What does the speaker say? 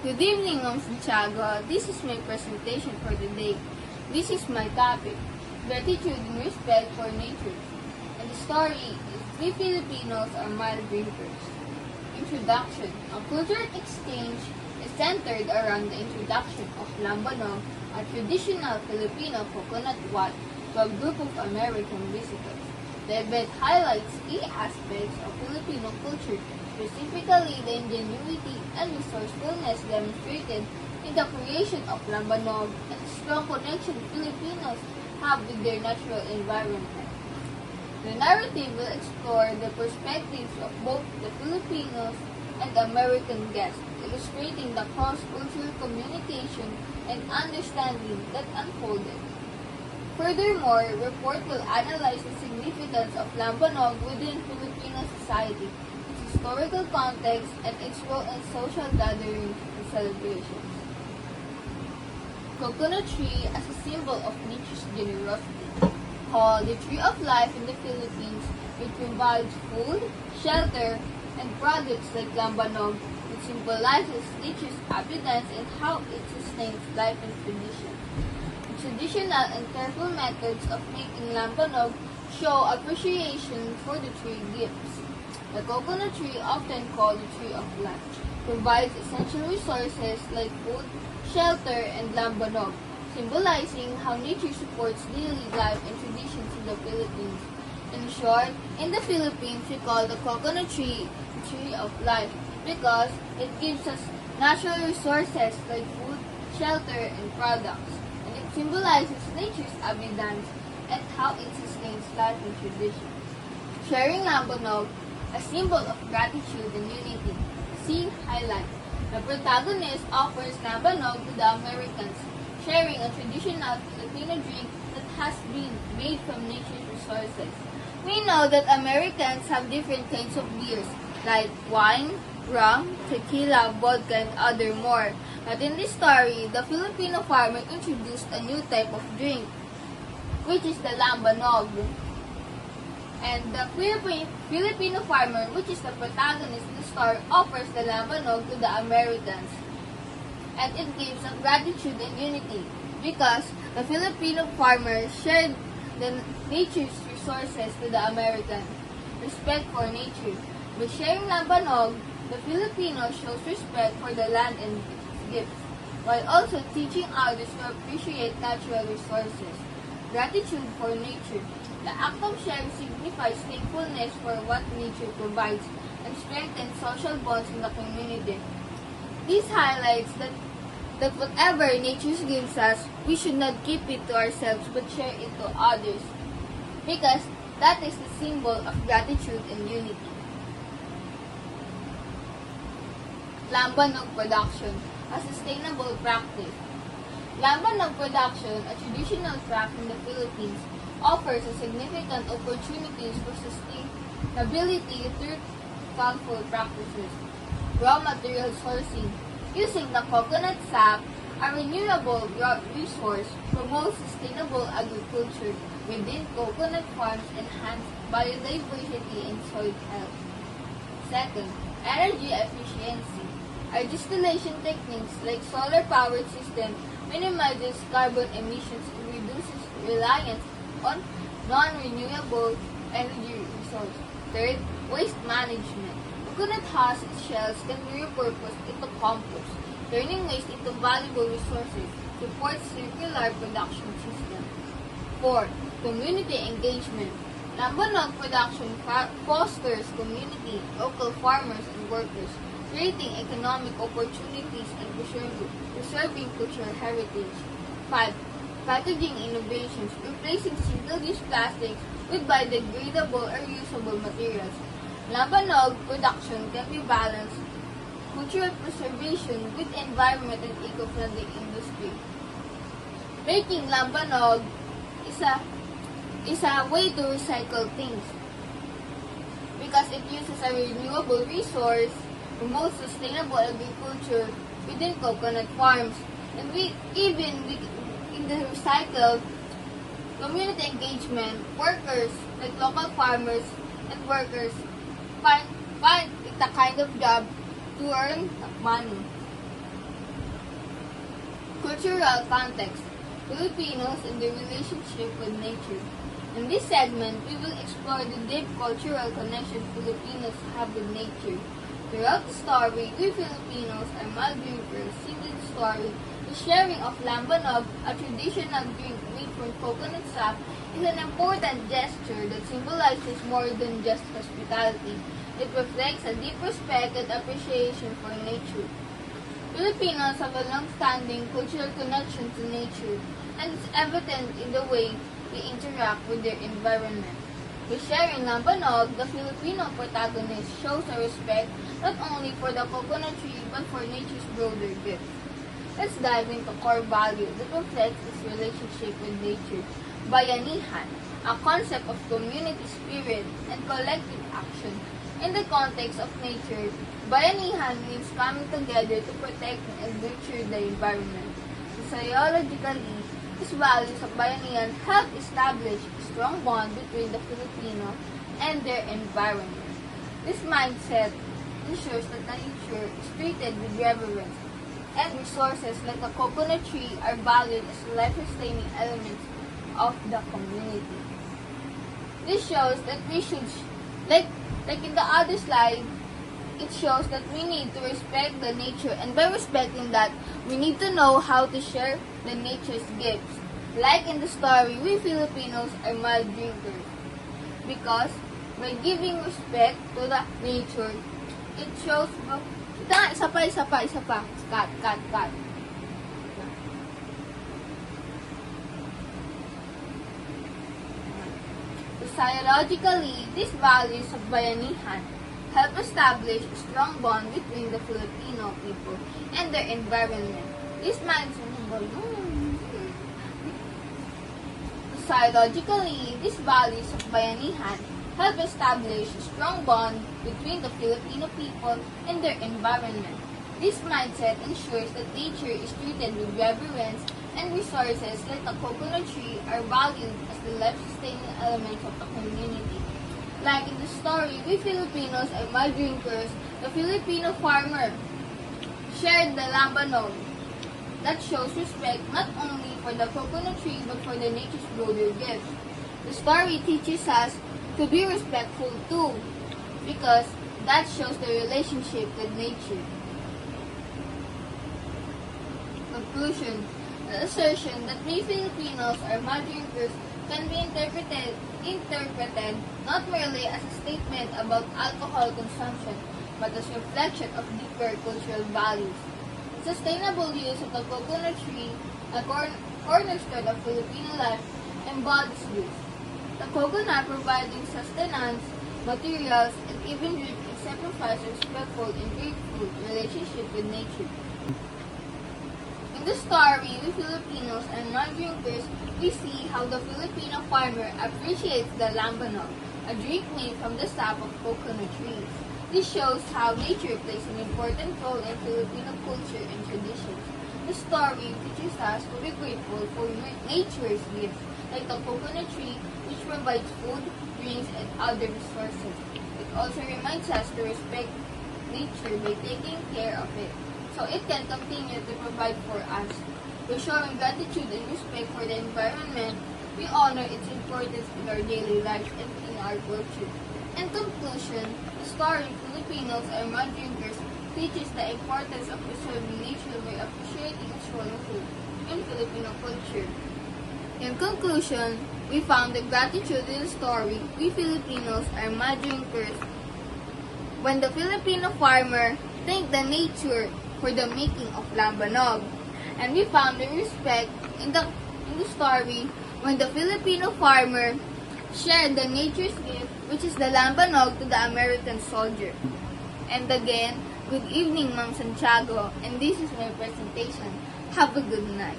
Good evening, Ma'am Santiago. This is my presentation for the day. This is my topic, gratitude and respect for nature. And the story is three Filipinos are mud drinkers. Introduction. A cultural exchange is centered around the introduction of lambanog, a traditional Filipino coconut water, to a group of American visitors. The event highlights key aspects of Filipino culture, specifically the ingenuity and resourcefulness demonstrated in the creation of lambanog and the strong connection Filipinos have with their natural environment. The narrative will explore the perspectives of both the Filipinos and the American guests, illustrating the cross-cultural communication and understanding that unfolded. Furthermore, report will analyze the significance of lambanog within Filipino society, its historical context, and its role in social gatherings and celebrations. Coconut tree as a symbol of nature's generosity. Called the tree of life in the Philippines, it provides food, shelter, and products like lambanog, which symbolizes nature's abundance and how it sustains life and tradition. Traditional and careful methods of making lambanog show appreciation for the tree gifts. The coconut tree, often called the tree of life, provides essential resources like food, shelter, and lambanog, symbolizing how nature supports daily life and traditions in the Philippines. In short, in the Philippines, we call the coconut tree the tree of life because it gives us natural resources like food, shelter, and products. Symbolizes nature's abundance and how it sustains life and tradition. Sharing lambanog, a symbol of gratitude and unity. Scene highlight. The protagonist offers lambanog to the Americans, sharing a traditional Filipino drink that has been made from nature's resources. We know that Americans have different kinds of beers, like wine, rum, tequila, vodka, and other more. But in this story, the Filipino farmer introduced a new type of drink, which is the lambanog. And the Filipino farmer, which is the protagonist in the story, offers the lambanog to the Americans. And it gives a gratitude and unity because the Filipino farmer shared the nature's resources to the Americans. Respect for nature. By sharing lambanog, the Filipino shows respect for the land and gifts, while also teaching others to appreciate natural resources. Gratitude for nature. The act of sharing signifies thankfulness for what nature provides and strengthens social bonds in the community. This highlights that whatever nature gives us, we should not keep it to ourselves but share it to others, because that is the symbol of gratitude and unity. Lambanog production, a sustainable practice. Lambanog production, a traditional craft in the Philippines, offers a significant opportunities for sustainability through thoughtful practices. Raw material sourcing. Using the coconut sap, a renewable resource, promotes sustainable agriculture within coconut farms, enhance biodiversity and soil health. Second, energy efficiency. Our distillation techniques like solar powered system minimizes carbon emissions and reduces reliance on non-renewable energy resources. Third, waste management. Coconut husk shells can be repurposed into compost, turning waste into valuable resources, supports circular production system. Fourth, community engagement. Lambanog production fosters community, local farmers, and workers, creating economic opportunities and preserving cultural heritage. 5. Packaging innovations, replacing single-use plastics with biodegradable or reusable materials. Lambanog production can be balanced cultural preservation with environment and eco-friendly industry. Making lambanog is a way to recycle things because it uses a renewable resource, promotes sustainable agriculture within coconut farms, and in the recycled community engagement, workers like local farmers and workers find it a kind of job to earn money. Cultural context, Filipinos and their relationship with nature. In this segment, we will explore the deep cultural connection Filipinos have with nature. Throughout the story, we Filipinos are mild drinkers. In the story, the sharing of lambanog, a traditional drink made from coconut sap, is an important gesture that symbolizes more than just hospitality. It reflects a deep respect and appreciation for nature. Filipinos have a long-standing cultural connection to nature, and it's evident in the way they interact with their environment. By sharing lambanog, the Filipino protagonist shows a respect not only for the coconut tree but for nature's broader gift. Let's dive into core value that reflects this relationship with nature. Bayanihan, a concept of community spirit and collective action. In the context of nature, bayanihan means coming together to protect and nurture the environment. Sociologically, these values of bayanihan help establish a strong bond between the Filipino and their environment. This mindset ensures that nature is treated with reverence, and resources like the coconut tree are valued as life-sustaining elements of the community. This shows that we should, like in the other slide, it shows that we need to respect the nature, and by respecting that, we need to know how to share the nature's gifts. Like in the story, we Filipinos are mild drinkers because by giving respect to the nature, it shows. Isa pa. Cut. Sociologically, these values of bayanihan help establish a strong bond between the Filipino people and their environment. Sociologically, these values of bayanihan help establish a strong bond between the Filipino people and their environment. This mindset ensures that nature is treated with reverence and resources like the coconut tree are valued as the life-sustaining elements of the community. Like in the story, we Filipinos are mild drinkers. The Filipino farmer shared the lambanog. That shows respect not only for the coconut tree but for the nature's broader gift. The story teaches us to be respectful too, because that shows the relationship with nature. Conclusion. The assertion that we Filipinos are mild drinkers can be interpreted not merely as a statement about alcohol consumption, but as a reflection of deeper cultural values. Sustainable use of the coconut tree, a cornerstone of Filipino life, embodies this. The coconut providing sustenance, materials, and even drink exemplifies a respectful and grateful relationship with nature. In the story, we Filipinos and non-drinkers, we see how the Filipino farmer appreciates the lambanog, a drink made from the sap of coconut trees. This shows how nature plays an important role in Filipino culture and traditions. The story teaches us to be grateful for nature's gifts, like the coconut tree, which provides food, drinks, and other resources. It also reminds us to respect nature by taking care of it, so it can continue to provide for us. By showing gratitude and respect for the environment, we honor its importance in our daily lives and in our culture. In conclusion, the story Filipinos are mild drinkers teaches the importance of preserving nature by appreciating its role in Filipino culture. In conclusion, we found the gratitude in the story we Filipinos are mild drinkers when the Filipino farmer thanked the nature for the making of lambanog, and we found the respect in the story when the Filipino farmer shared the nature's gift, which is the lambanog, to the American soldier. And again, good evening, Mang Santiago, and this is my presentation. Have a good night.